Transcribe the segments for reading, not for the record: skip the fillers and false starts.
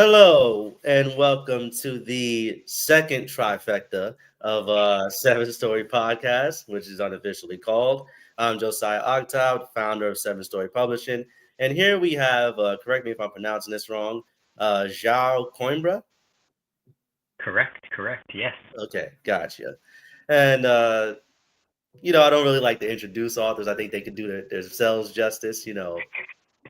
Hello and welcome to the second trifecta of Seven Story Podcast, which is unofficially called. I'm Josiah Octob, founder of Seven Story Publishing, and here we have, correct me if I'm pronouncing this wrong, Joao Coimbra. Correct. Yes. Okay, gotcha. And I don't really like to introduce authors. I think they could do themselves justice. Yeah,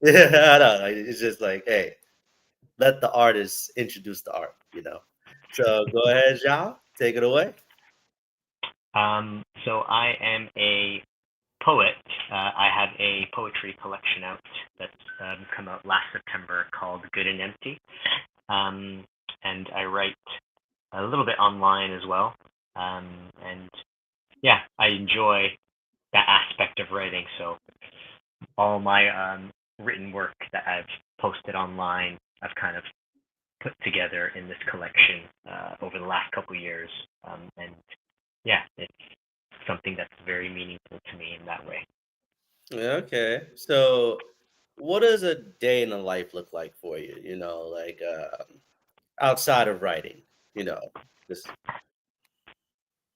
I don't know. It's just like, hey, let the artist introduce the art. So go ahead, Zhao, take it away. So I am a poet. I have a poetry collection out that's come out last September called Good and Empty. Um, and I write a little bit online as well. And yeah, I enjoy that aspect of writing. So all my written work that I've posted online, I've kind of put together in this collection over the last couple of years. And yeah, it's something that's very meaningful to me in that way. Okay. So what does a day in the life look like for you? Like outside of writing, you know, just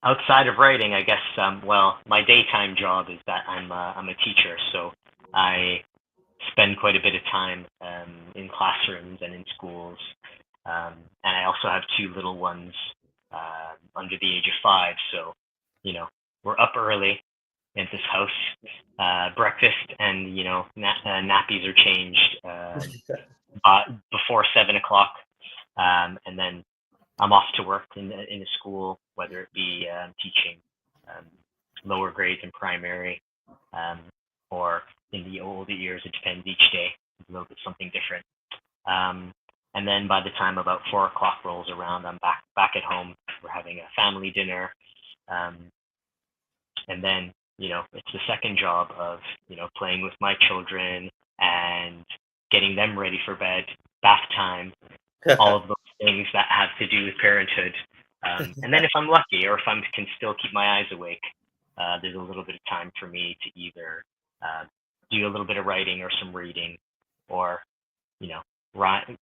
Outside of writing, I guess, well, my daytime job is that I'm a teacher, so I spend quite a bit of time in classrooms and in schools, and I also have two little ones under the age of 5, so you know we're up early at this house, breakfast, and nappies are changed before 7 o'clock, and then I'm off to work in a school, whether it be teaching um, lower grades in primary, um, or in the older years. It depends each day. It's a little bit something different. Um, and then by the time about 4 o'clock rolls around, I'm back at home. We're having a family dinner, um, and then it's the second job of playing with my children and getting them ready for bed, bath time, all of those things that have to do with parenthood. And then if I'm lucky, or if I can still keep my eyes awake, there's a little bit of time for me to either uh, do a little bit of writing or some reading, or you know, ri-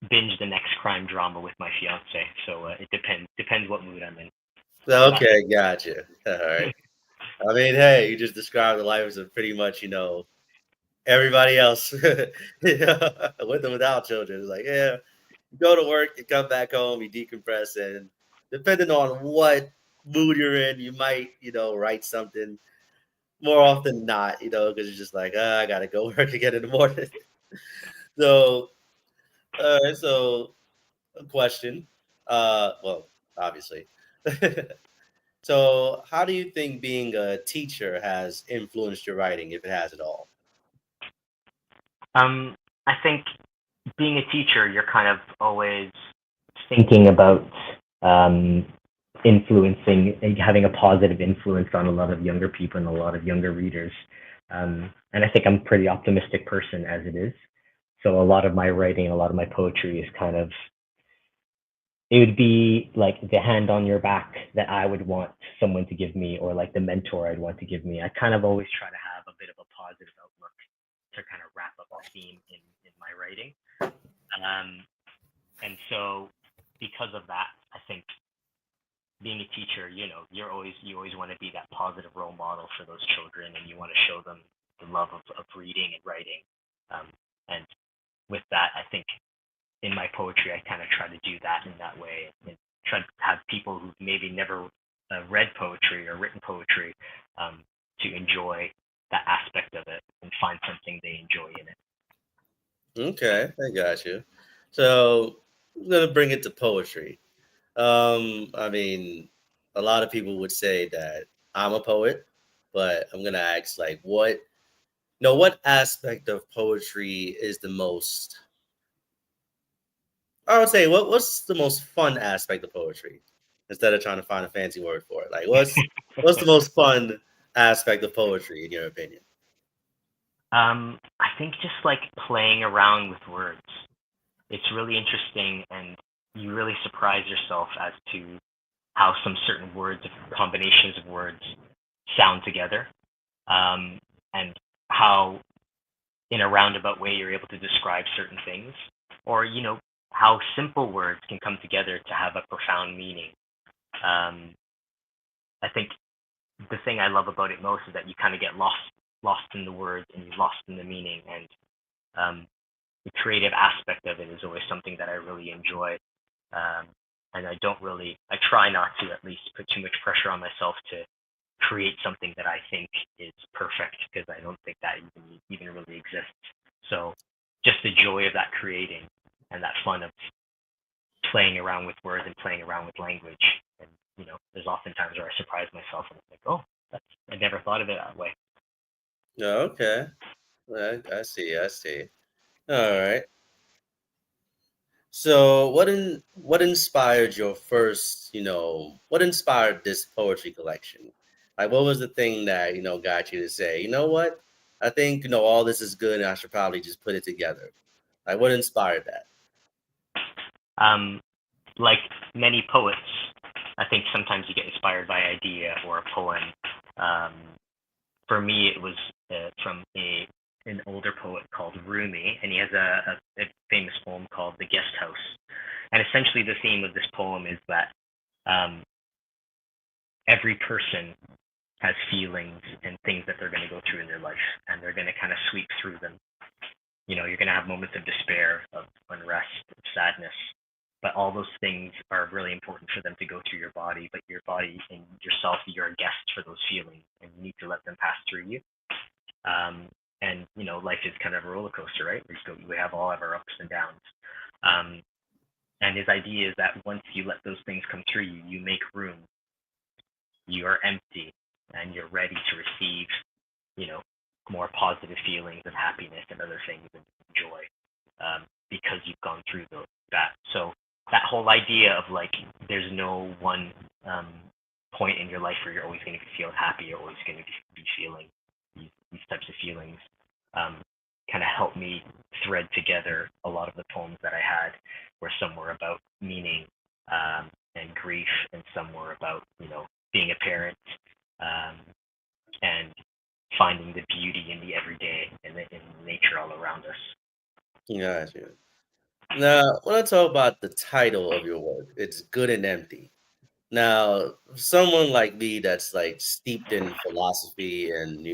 binge the next crime drama with my fiance. So it depends what mood I'm in for that. okay, gotcha. All right. I mean, hey, you just described the lives of pretty much, everybody else with and without children. It's like, yeah, you go to work, you come back home, you decompress, and depending on what mood you're in, you might, write something more often than not, because you're just like, I gotta go work again in the morning. So, all right, so a question. Well, obviously. So, how do you think being a teacher has influenced your writing, if it has at all? Um, I think being a teacher, you're kind of always thinking about um, influencing and having a positive influence on a lot of younger people and a lot of younger readers. And I think I'm a pretty optimistic person as it is. So a lot of my writing, a lot of my poetry is kind of, it would be like the hand on your back that I would want someone to give me, or like the mentor I'd want to give me. I kind of always try to have a bit of a positive outlook to kind of wrap up the theme in my writing. Um, and so because of that, I think being a teacher, you always want to be that positive role model for those children, and you want to show them the love of reading and writing. Um, and with that, I think in my poetry, I kind of try to do that in that way, and try to have people who maybe never read poetry or written poetry to enjoy that aspect of it and find something they enjoy in it. Okay, I got you. So, I'm gonna bring it to poetry. I mean, a lot of people would say that I'm a poet, but I'm gonna ask, like, what aspect of poetry is the most? I would say, what's the most fun aspect of poetry? Instead of trying to find a fancy word for it, like, what's the most fun aspect of poetry in your opinion? I think just like playing around with words. It's really interesting, and you really surprise yourself as to how some certain words, combinations of words, sound together, um, and how in a roundabout way you're able to describe certain things, or how simple words can come together to have a profound meaning. Um, I think the thing I love about it most is that you kind of get lost in the words and you're lost in the meaning, and um, the creative aspect of it is always something that I really enjoy. Um, and I try not to at least put too much pressure on myself to create something that I think is perfect, because I don't think that even really exists. So just the joy of that creating and that fun of playing around with words and playing around with language. And there's often times where I surprise myself and I'm like, oh, I never thought of it that way. No, okay. I see. I see. All right. So, what inspired your first? What inspired this poetry collection? Like, what was the thing that got you to say, you know what? I think all this is good, and I should probably just put it together. Like, what inspired that? Um, like many poets, I think sometimes you get inspired by an idea or a poem. Um, for me, it was from an older poet called Rumi, and he has a famous poem called "The Guest House." And essentially, the theme of this poem is that um, every person has feelings and things that they're going to go through in their life, and they're going to kind of sweep through them. You're going to have moments of despair, of unrest, of sadness, but all those things are really important for them to go through your body. But your body and yourself, you're a guest for those feelings, and you need to let them pass through you. And life is kind of a roller coaster, right? We have all of our ups and downs. Um, and his idea is that once you let those things come through you, you make room. You are empty, and you're ready to receive, you know, more positive feelings and happiness and other things and joy, because you've gone through that. So that whole idea of like, there's no one point in your life where you're always going to feel happy, you're always going to be feeling these types of feelings, kind of helped me thread together a lot of the poems that I had, where some were about meaning and grief, and some were about being a parent, um, and finding the beauty in the everyday and in nature all around us. Gotcha. Now, when I talk about the title of your work, it's Good and Empty. Now, someone like me that's like steeped in philosophy and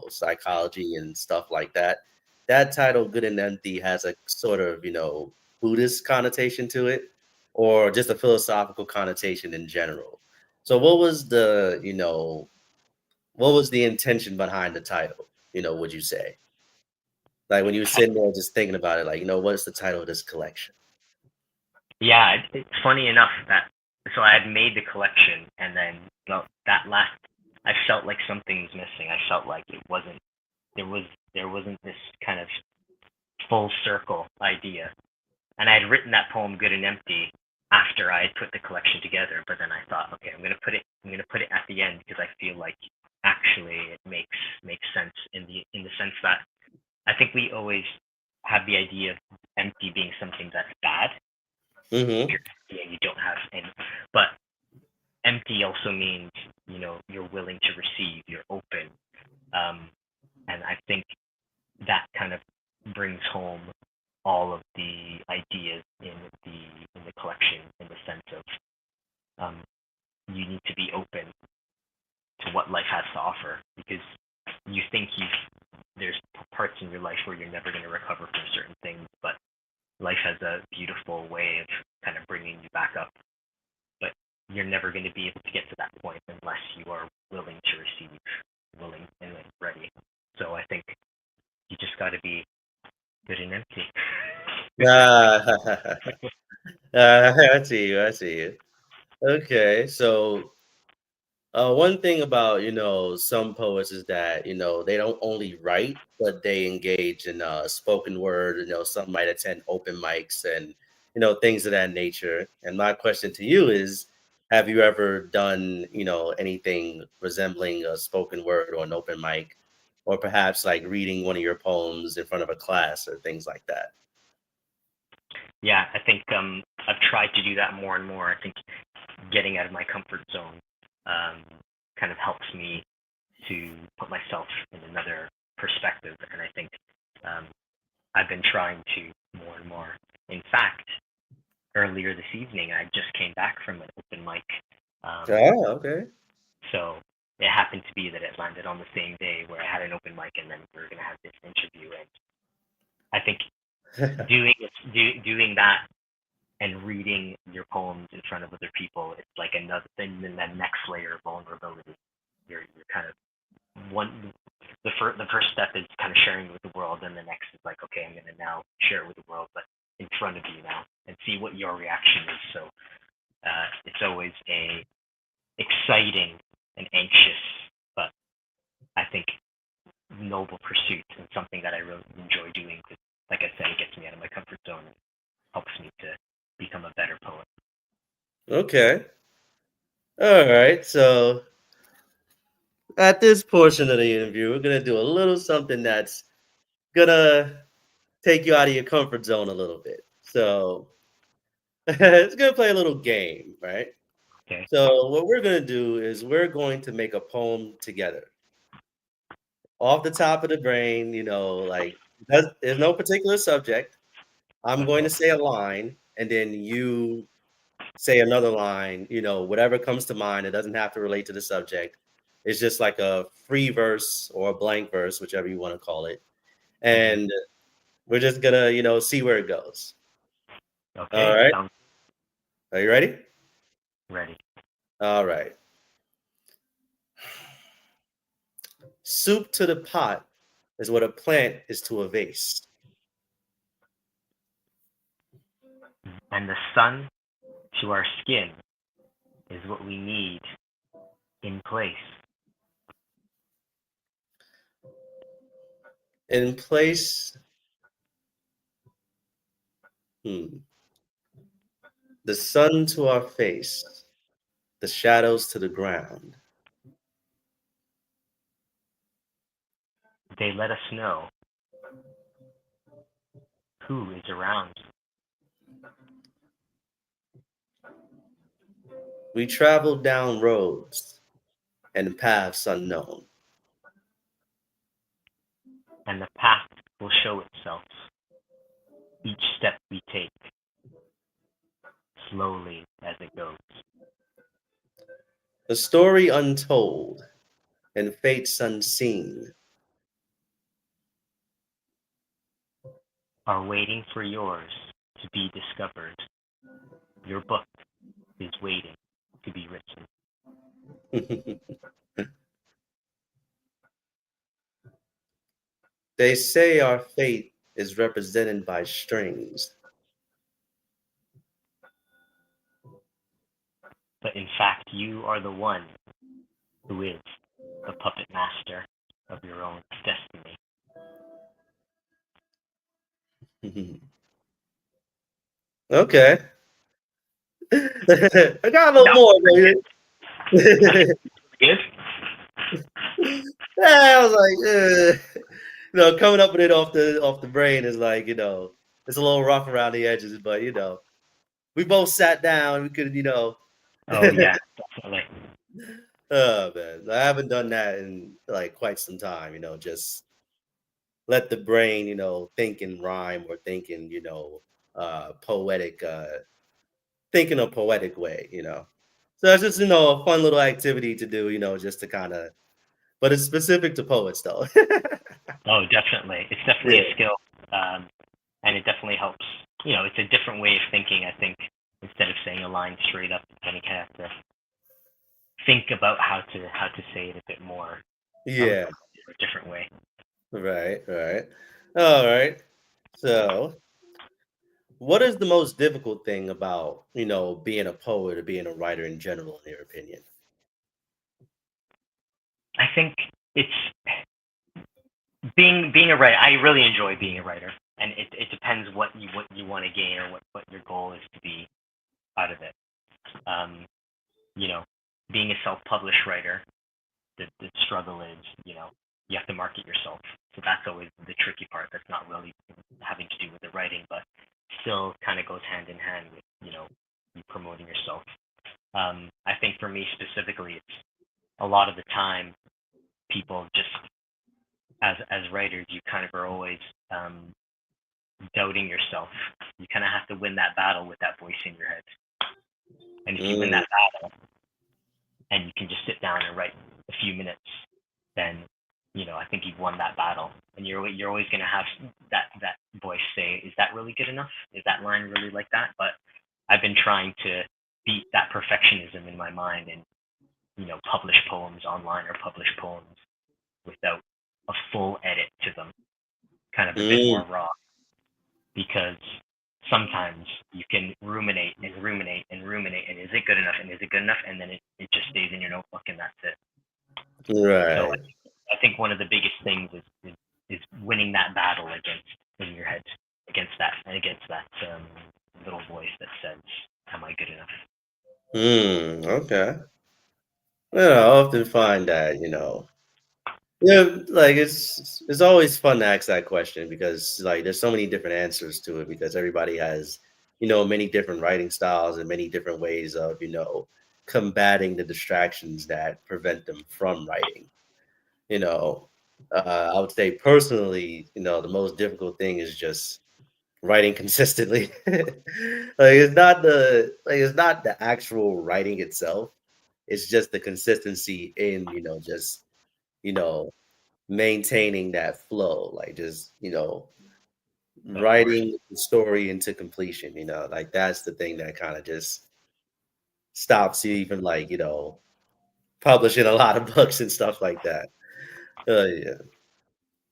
psychology and stuff like that, that title Good and Empty has a sort of, Buddhist connotation to it, or just a philosophical connotation in general. So what was the intention behind the title, would you say? Like when you were sitting there just thinking about it, like, what's the title of this collection? Yeah, it's funny enough that so I had made the collection, and then that last, I felt like something was missing. I felt like it wasn't there was there wasn't this kind of full circle idea. And I had written that poem "Good and Empty" after I had put the collection together, but then I thought, okay, I'm gonna put it at the end, because I feel like actually it makes sense in the sense that I think we always have the idea of empty being something that's bad. If Mm-hmm. you're empty and you don't have any, but empty also means you're willing to receive, you're open, um, and I think that kind of brings home all of the ideas in the collection, in the sense of um, you need to be open to what life has to offer, because you think there's parts in your life where you're never going to recover from certain things, but life has a beautiful way of kind of bringing you back up. But you're never going to be able to get to that point unless you are willing to receive, willing and ready. So I think you just got to be good and empty. Ah, I see you. I see you. Okay, so one thing about some poets is that they don't only write, but they engage in spoken word. Some might attend open mics and things of that nature. And my question to you is, have you ever done anything resembling a spoken word or an open mic, or perhaps like reading one of your poems in front of a class or things like that? Yeah, I think I've tried to do that more and more. I think getting out of my comfort zone um, kind of helps me to put myself in another perspective, and I think um, I've been trying to more and more. In fact, earlier this evening. I just came back from an open mic. Oh, okay. So it happened to be that it landed on the same day where I had an open mic, and then we were going to have this interview. And I think doing that and reading your poems in front of other people, it's like another thing. Then that next layer of vulnerability. You're kind of one. The first step is kind of sharing it with the world, and the next is like, okay, I'm going to now share it with the world, but in front of you now, and see what your reaction is. So it's always a exciting and anxious, but I think noble pursuit, and something that I really enjoy doing. Because, like I said, it gets me out of my comfort zone and helps me to become a better poet. Okay. All right. So at this portion of the interview, we're gonna do a little something that's gonna take you out of your comfort zone a little bit. So it's gonna play a little game, right? Okay. So what we're gonna do is we're going to make a poem together. Off the top of the brain, like there's no particular subject. I'm going Okay. to say a line, and then you say another line, whatever comes to mind. It doesn't have to relate to the subject. It's just like a free verse or a blank verse, whichever you want to call it. Mm-hmm. And we're just gonna, see where it goes. All Okay. right. Sounds Are you ready? ready. All right. Soup to the pot is what a plant is to a vase. And the sun to our skin is what we need in place. In place, the sun to our face, the shadows to the ground. They let us know who is around. We travel down roads and paths unknown. And the path will show itself each step we take, slowly as it goes. A story untold and fates unseen Are waiting for yours to be discovered. Your book is waiting to be written. They say our fate is represented by strings. But in fact, you are the one who is the puppet master of your own destiny. Okay. I got a little That more, was baby. good. Yeah, I was like, coming up with it off the brain is like, it's a little rough around the edges, but we both sat down. We could, Oh yeah, definitely. oh man, I haven't done that in like quite some time. Just let the brain, think in rhyme or think in, poetic, think in a poetic way. So it's just, a fun little activity to do, just to kind of, but it's specific to poets though. Oh, definitely. It's definitely Yeah. a skill, and it definitely helps. It's a different way of thinking. I think instead of saying a line straight up, you kind of have to think about how to say it a bit more Yeah. eloquently, or a different way. Right. Right. All right. So, what is the most difficult thing about, being a poet or being a writer in general, in your opinion? I think it's being a writer. I really enjoy being a writer, and it depends what you want to gain, or what your goal is to be out of it. Um, you know, being a self-published writer, the struggle is, you have to market yourself. So that's always the tricky part. That's not really having to do with the writing, but still kind of goes hand in hand with, you promoting yourself. I think for me specifically, it's a lot of the time people just, as writers, you kind of are always doubting yourself. You kind of have to to win that battle with that voice in your head. And if you win that battle, and you can just sit down and write a few minutes, then I think you've won that battle. And you're always going to have that voice say, "Is that really good enough? Is that line really like that?" But I've been trying to beat that perfectionism in my mind and publish poems online or publish poems without a full edit to them, kind of a bit more raw, because sometimes you can ruminate and ruminate and ruminate, and is it good enough, and is it good enough, and then it just stays in your notebook and that's it. Right. So I think one of the biggest things is winning that battle in your head against that little voice that says, "Am I good enough?" Okay. I often find that, yeah, like it's always fun to ask that question because like there's so many different answers to it because everybody has, many different writing styles and many different ways of, combating the distractions that prevent them from writing. You know, I would say personally, the most difficult thing is just writing consistently. It's not the actual writing itself. It's just the consistency in, just, you know, maintaining that flow, like just, Of course. writing the story into completion, like that's the thing that kind of just stops you even like, publishing a lot of books and stuff like that. Yeah.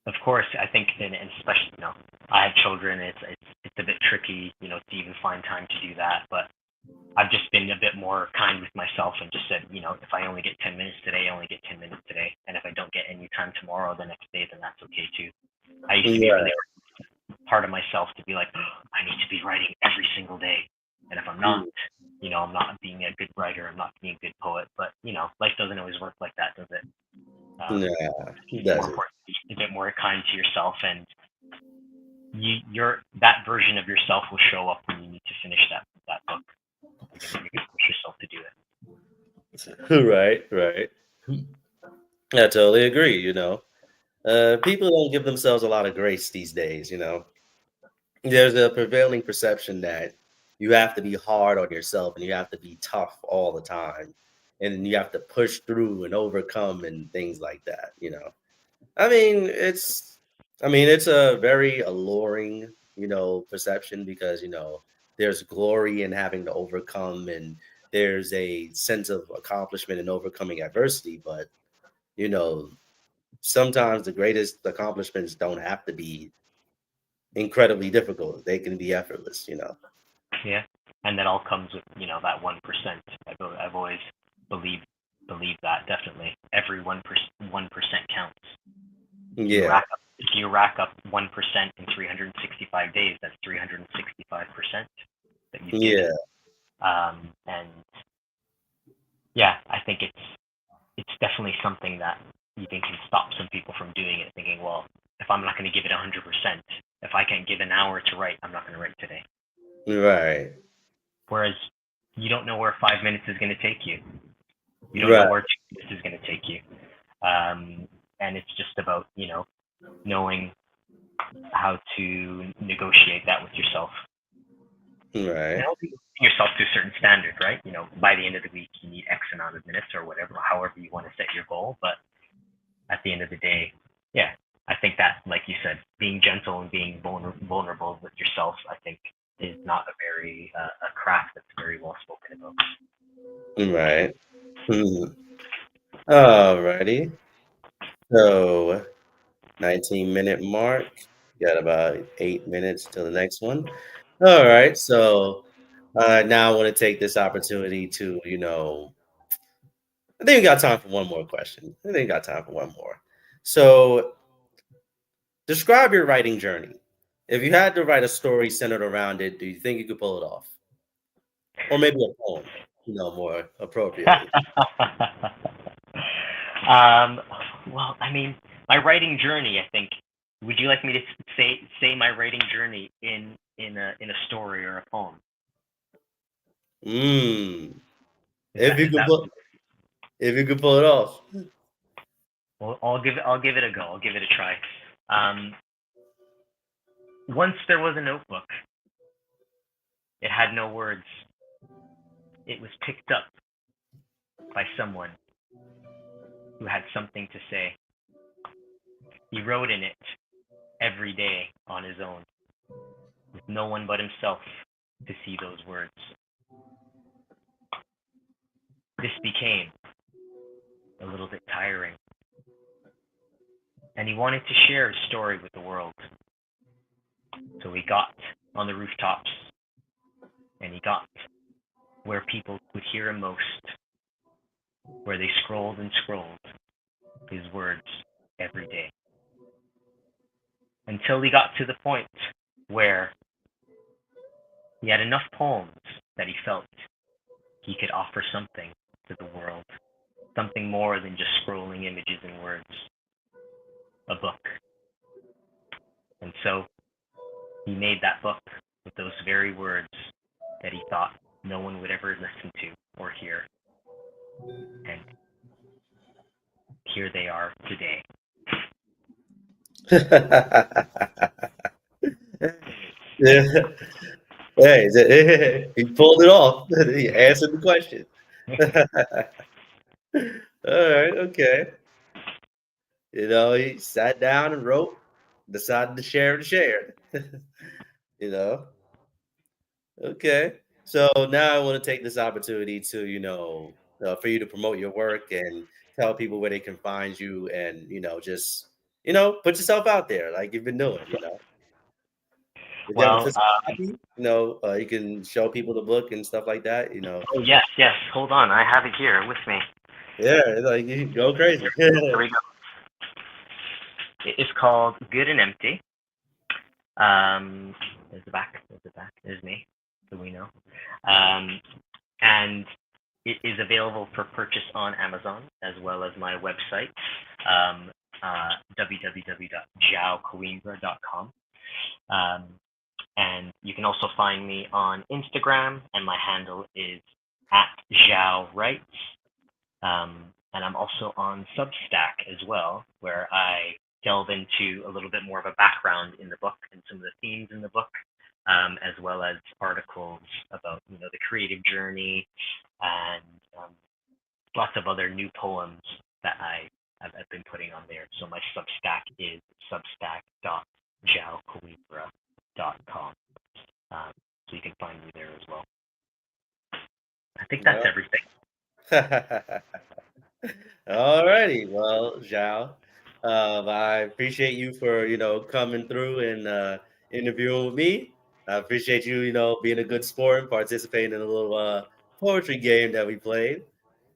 Of course, I think, and especially, I have children. It's a bit tricky, to even find time to do that. But I've just been a bit more kind with myself and just said, if I only get 10 minutes today, I only get 10 minutes today. And if I don't get any time tomorrow, the next day, then that's okay too. I used to be really Right. hard on myself to be like, I need to be writing every single day. And if I'm not, Mm. I'm not being a good writer. I'm not being a good poet. But, life doesn't always work like that, does it? Nah, it It's more doesn't. important to be a bit more kind to yourself, and that version of yourself will show up when you need to finish that book. You're gonna push yourself to do it. Right, right. I totally agree, people don't give themselves a lot of grace these days, There's a prevailing perception that you have to be hard on yourself and you have to be tough all the time. And you have to push through and overcome and things like that. I mean, it's a very alluring, perception because, there's glory in having to overcome and there's a sense of accomplishment in overcoming adversity, but you know, sometimes the greatest accomplishments don't have to be incredibly difficult. They can be effortless. Yeah, and that all comes with that 1%. I've always believed believed that definitely every 1% counts. Yeah. If you rack up 1% in 365 days, that's 365% that you've Yeah. given. And yeah, I think it's definitely something that you think can stop some people from doing it, thinking, well, if I'm not going to give it 100%, if I can't give an hour to write, I'm not going to write today. Right. Whereas you don't know where 5 minutes is going to take you. You don't know Right. where 2 minutes is going to take you. And it's just about, knowing how to negotiate that with yourself. And Right. holding yourself to a certain standard, right? By the end of the week, you need X amount of minutes or whatever, however you want to set your goal. But at the end of the day, yeah, I think that, like you said, being gentle and being vulnerable with yourself, I think, is not a craft that's very well spoken about. Right. Mhm. Alrighty. So 19-minute mark. Got about 8 minutes till the next one. All right. So now I want to take this opportunity to, I think we got time for one more question. I think we got time for one more. So describe your writing journey. If you had to write a story centered around it, do you think you could pull it off? Or maybe a poem, more appropriately. um, well, I mean, my writing journey, I think. Would you like me to say my writing journey in a story or a poem? Mm. Is If that you is could that pull if you could pull it off. Well, I'll give it a go. I'll give it a try. Um, Once there was a notebook It had no words. It was picked up by someone who had something to say. He wrote in it every day on his own, with no one but himself to see those words. This became a little bit tiring, and he wanted to share his story with the world. So he got on the rooftops, and he got where people could hear him most, where they scrolled and scrolled his words every day. Until he got to the point where he had enough poems that he felt he could offer something to the world, something more than just scrolling images and words, a book. And so he made that book with those very words that he thought no one would ever listen to or hear. And here they are today. Yeah. Hey, he pulled it off. He answered the question. All right, okay. He sat down and wrote, decided to share and shared. you know. Okay. So now I want to take this opportunity to, for you to promote your work and tell people where they can find you and, just, put yourself out there like you've been doing. If you have a Well, physical copy, you can show people the book and stuff like that. oh yes, yes. Hold on, I have it here with me. Yeah, like you go crazy. There we go. It is called Good and Empty. There's the back. There's the back. There's me, so we know. And it is available for purchase on Amazon as well as my website, www.joaocoimbra.com. And you can also find me on Instagram, and my handle is @JaoWrites. And I'm also on Substack as well, where I delve into a little bit more of a background in the book and some of the themes in the book, as well as articles about the creative journey and lots of other new poems that I've been putting on there. So my Substack is substack.joaocoimbra.com. So you can find me there as well. I think that's everything. All righty. Well, Zhao, I appreciate you for, coming through and interviewing with me. I appreciate you, being a good sport and participating in a little poetry game that we played.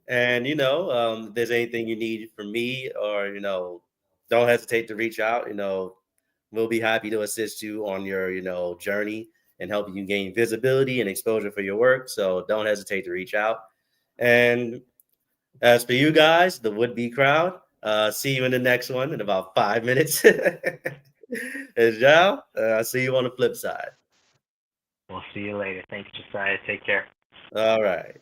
And, if there's anything you need from me or, don't hesitate to reach out. We'll be happy to assist you on your, journey and help you gain visibility and exposure for your work. So don't hesitate to reach out. And as for you guys, the would-be crowd, see you in the next one in about 5 minutes. And Zhao, I'll see you on the flip side. We'll see you later. Thanks, Josiah. Take care. All right.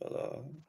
Hold on.